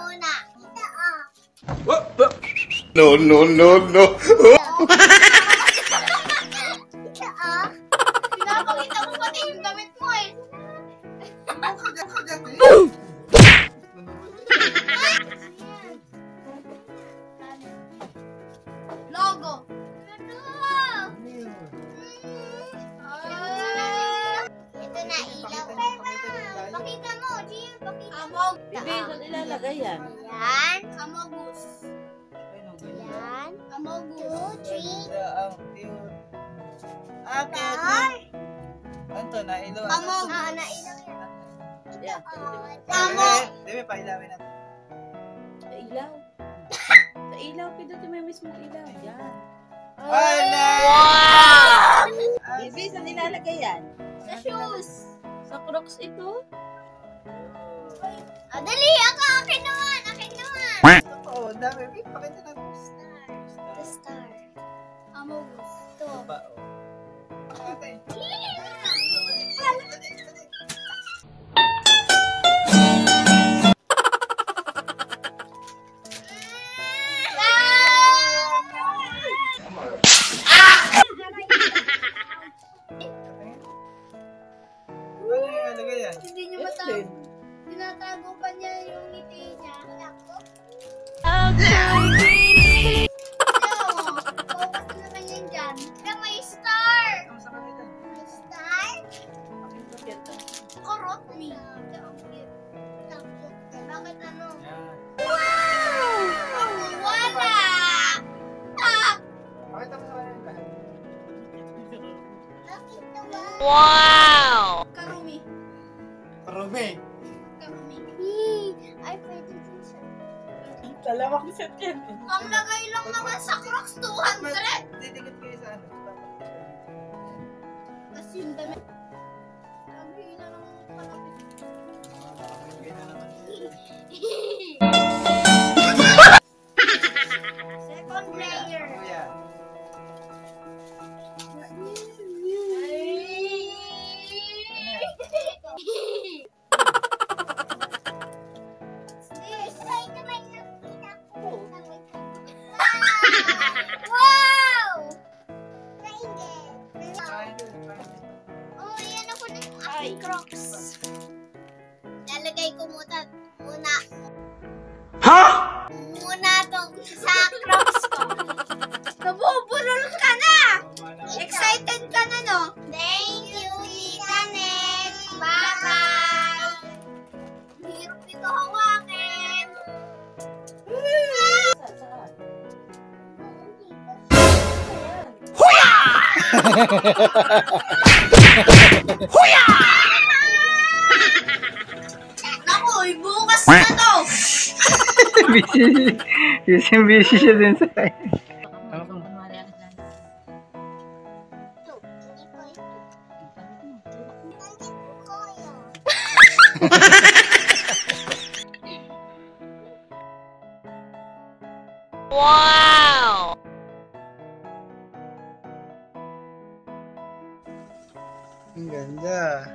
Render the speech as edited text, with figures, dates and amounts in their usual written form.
muna. Ito, oh. No, no, no, no. Ito, oh. Pinapakita mo pati yung damit mo eh. Logo. Ito na ilaw. Pakita mo, Jim. Pakita mo. Bibi, saan ilalagay yan? Yan. Amogus. Yan. Amogus. 2, 3. Anto na ilo. Amog. Nailaw yan. Yan. Demi pa ilawin natin. Sa ilaw. Sa ilaw, pindutin mo yung mismong ilaw. Yan. Wala! Bibi, saan ilalagay yan? Sa shoes. Sa Crocs ito? Dali. Akin naman. Akin naman. Oo, dami. Pakita natin. The star. Amogus. Ito. Pa, oh. Okay. Ano yung alagay yan? Hindi niyo matago. Tinatago pa niya yung ngiti niya. Focus naman yan dyan. Kaya may star. Ang sa kanila. May star? Kurot me. Bakit ano? Yan. Wala! Ah! Pakita mo sa kanila. Wow! Karumi. Rumi. Karumi. Ay, pwede din siya. Dalawang set yan. Ang lagay lang naman sa Crocs, 200. Didikit kayo sa ano. Tapos yung damit. Sabi na lang patapit. Ganyan naman. Second layer. Kuya. Wow! Oh, ayan ako na yung aking Crocs. Lalagay ko muna. Muna tong sa Crocs ko. Nabubulol ka na! Excited ka na, no? Thank you, Tita Net! Bye-bye! Hirap dito hawakin! Naku, bukas na to! Busy siya din sa kanya. Wow! Ang ganda.